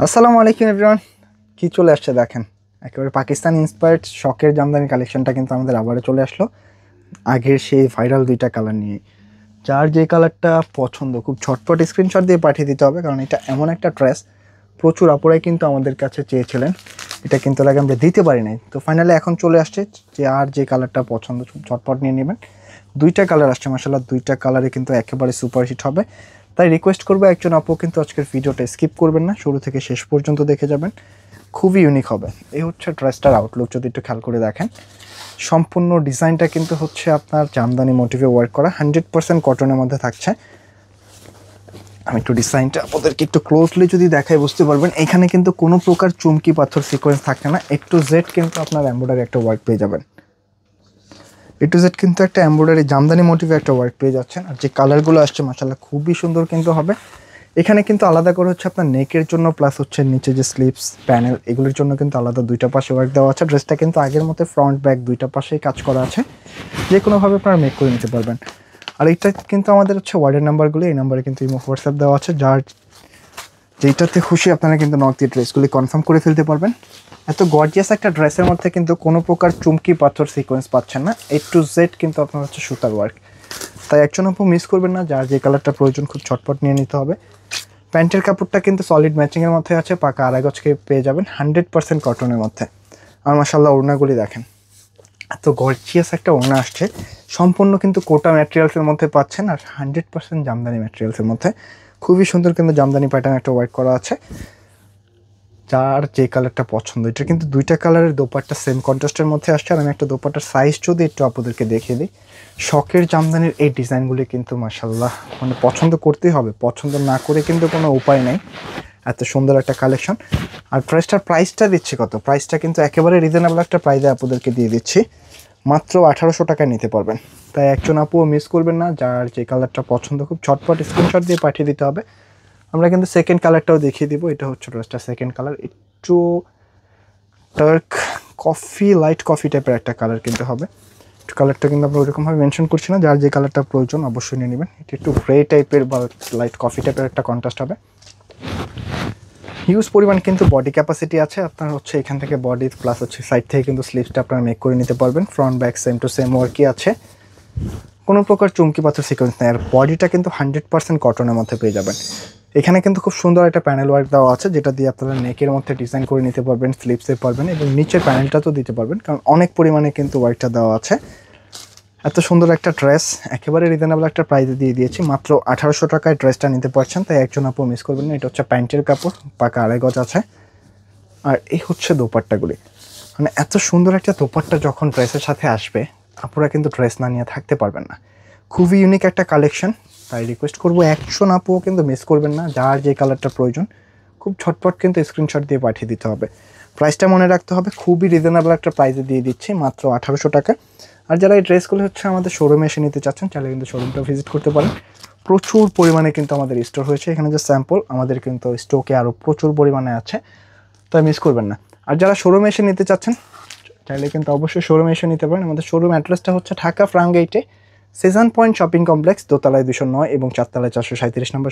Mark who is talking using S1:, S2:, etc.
S1: আসসালামু আলাইকুম এভরিওয়ান। কি চলে আসছে দেখেন, একেবারে পাকিস্তান ইন্সপায়ার্ড শখের জামদানি কালেকশনটা কিন্তু আমাদের আবারও চলে আসলো আগের সেই ভাইরাল দুইটা কালার নিয়ে। যার যে কালারটা পছন্দ খুব ঝটপট স্ক্রিনশট দিয়ে পাঠিয়ে দিতে হবে, কারণ এটা এমন একটা ড্রেস প্রচুর আপুরাই কিন্তু আমাদের কাছে চেয়েছিলেন, এটা কিন্তু আগে আমরা দিতে পারি নাই। তো ফাইনালি এখন চলে আসছে, যে আর যে কালারটা পছন্দ খুব ঝটপট নিয়ে নেবেন। দুইটা কালার আসছে মাশাআল্লাহ, দুইটা কালারে কিন্তু একেবারে সুপারহিট হবে। তাই রিকোয়েস্ট করবো একজন আপু কিন্তু আজকের ভিডিওটা স্কিপ করবেন না, শুরু থেকে শেষ পর্যন্ত দেখে যাবেন, খুবই ইউনিক হবে। এই হচ্ছে ড্রেসটার আউটলুক, যদি একটু খেয়াল করে দেখেন সম্পূর্ণ ডিজাইনটা কিন্তু হচ্ছে আপনার জামদানি মোটিভে ওয়ার্ক করা, 100% কটনের মধ্যে থাকছে। আমি একটু ডিজাইনটা আপনাদেরকে একটু ক্লোজলি যদি দেখাই বুঝতে পারবেন, এখানে কিন্তু কোনো প্রকার চুমকি পাথর সিকোয়েন্স থাকে না, A to Z কিন্তু আপনার এমব্রয়ডারি একটা ওয়ার্ক পেয়ে যাবেন। A to Z কিন্তু একটা এমব্রয়ডারি জামদানি মোটিভে একটা ওয়ার্ক পেয়ে যাচ্ছেন। আর যে কালারগুলো আসছে মাশাআল্লাহ খুবই সুন্দর কিন্তু হবে। এখানে কিন্তু আলাদা করে হচ্ছে আপনার নেকের জন্য, প্লাস হচ্ছে নিচে যে স্লিপস প্যানেল এগুলোর জন্য কিন্তু আলাদা দুইটা পাশে ওয়ার্ক দেওয়া আছে। ড্রেসটা কিন্তু আগের মতো ফ্রন্ট ব্যাক দুইটা পাশেই কাজ করা আছে, যে কোনোভাবে আপনারা মেক করে নিতে পারবেন। আর এইটা কিন্তু আমাদের হচ্ছে ওয়ার্ডের নাম্বারগুলো, এই নাম্বারে কিন্তু ইমো হোয়াটসঅ্যাপ দেওয়া আছে, যার যেইটাতে খুশি আপনারা কিন্তু নক দিয়ে ড্রেসগুলি কনফার্ম করে ফেলতে পারবেন। এত গর্জিয়াস একটা ড্রেসের মধ্যে কিন্তু কোনো প্রকার চুমকি পাথর সিকোয়েন্স পাচ্ছেন না, A to Z কিন্তু আপনার হচ্ছে সুতার ওয়ার্ক। তাই একজন আপু মিস করবেন না, যার যে কালারটা প্রয়োজন খুব ছটপট নিয়ে নিতে হবে। প্যান্টের কাপড়টা কিন্তু সলিড ম্যাচিংয়ের মধ্যে আছে, পাকা আড়াই গজকে পেয়ে যাবেন 100% কটনের মধ্যে। আর মাশাআল্লাহ ওড়নাগুলি দেখেন, এত গর্জিয়াস একটা ওড়না আসছে, সম্পূর্ণ কিন্তু কোটা ম্যাটেরিয়ালসের মধ্যে পাচ্ছেন, আর 100% জামদানি ম্যাটেরিয়ালসের মধ্যে খুবই সুন্দর কিন্তু জামদানি প্যাটার্ন একটা ওয়ার্ক করা আছে। যার যে কালারটা পছন্দ, এটা কিন্তু দুইটা কালারের দোপাট্টা সেম কন্ট্রাস্টের মধ্যে আসছে। আর আমি একটা দোপাট্টার সাইজ যদি একটু আপনাদেরকে দেখিয়ে দিই, শখের জামদানির এই ডিজাইনগুলি কিন্তু মাশাআল্লাহ মানে পছন্দ করতেই হবে, পছন্দ না করে কিন্তু কোনো উপায় নেই, এত সুন্দর একটা কালেকশন। আর প্রাইসটা দিচ্ছি কত, প্রাইসটা কিন্তু একেবারে রিজনেবল একটা প্রাইসে আপনাদেরকে দিয়ে দিচ্ছি, মাত্র 1800 টাকায় নিতে পারবেন। তাই একজন আপুও মিস করবেন না, যার যে কালারটা পছন্দ খুব ছটপট স্ক্রিনশট দিয়ে পাঠিয়ে দিতে হবে। আমরা কিন্তু সেকেন্ড কালারটাও দেখিয়ে দিব, এটা হচ্ছে ড্রেসটা সেকেন্ড কালার, একটু ডার্ক কফি লাইট কফি টাইপের একটা কালার কিন্তু হবে। একটু কালারটা কিন্তু আমরা ওইরকমভাবে মেনশন করছি না, যার যে কালারটা প্রয়োজন অবশ্যই নিয়ে নেবেন। এটা একটু গ্রে টাইপের বা লাইট কফি টাইপের একটা কন্ট্রাস্ট হবে। হিউজ পরিমাণ কিন্তু বডি ক্যাপাসিটি আছে আপনার, হচ্ছে এখান থেকে বডি প্লাস হচ্ছে সাইড থেকে কিন্তু স্লিভসটা আপনারা মেক করে নিতে পারবেন। Front back same to same ওয়ার্কই আছে, কোনো প্রকার চুমকি পাথর সিকোয়েন্স নেই। আর বডিটা কিন্তু 100% কটনের মধ্যে পেয়ে যাবেন। এখানে কিন্তু খুব সুন্দর একটা প্যানেল ওয়ার্ক দেওয়া আছে, যেটা দিয়ে আপনারা নেকের মধ্যে ডিজাইন করে নিতে পারবেন, স্লিপসে পারবেন, এবং নিচের প্যানেলটা তো দিতে পারবেন, কারণ অনেক পরিমাণে কিন্তু ওয়ার্কটা দেওয়া আছে। এত সুন্দর একটা ড্রেস একেবারে রিজনেবল একটা প্রাইসে দিয়ে দিয়েছি, মাত্র 1800 টাকায় ড্রেসটা নিতে পারছেন। তাই একজন আপু মিস করবেন না। এটা হচ্ছে প্যান্টের কাপড়, পাকা আড়াই গজ আছে। আর এই হচ্ছে দোপাট্টাগুলি, মানে এত সুন্দর একটা দোপাট্টা যখন ড্রেসের সাথে আসবে, আপুরা কিন্তু ড্রেস না নিয়ে থাকতে পারবেন না। খুবই ইউনিক একটা কালেকশন, তাই রিকোয়েস্ট করবো একজন আপুও কিন্তু মিস করবেন না, যার যে কালারটা প্রয়োজন খুব ঝটপট কিন্তু স্ক্রিনশট দিয়ে পাঠিয়ে দিতে হবে। প্রাইসটা মনে রাখতে হবে, খুবই রিজনেবল একটা প্রাইসে দিয়ে দিচ্ছি, মাত্র 1800 টাকা। আর যারা এই ড্রেসগুলো হচ্ছে আমাদের শোরুমে এসে নিতে চাচ্ছেন, চাইলে কিন্তু শোরুমটা ভিজিট করতে পারেন। প্রচুর পরিমাণে কিন্তু আমাদের স্টোর হয়েছে, এখানে যে স্যাম্পল আমাদের কিন্তু স্টকে আরও প্রচুর পরিমাণে আছে, তাই মিস করবেন না। আর যারা শোরুমে এসে নিতে চাচ্ছেন, চাইলে কিন্তু অবশ্যই শোরুমে এসে নিতে পারেন। আমাদের শোরুম অ্যাড্রেসটা হচ্ছে ঢাকা ফ্রাঙ্গেইটে সিজন পয়েন্ট শপিং কমপ্লেক্স, দোতলায় 209 এবং চারতলায় 437 নম্বর।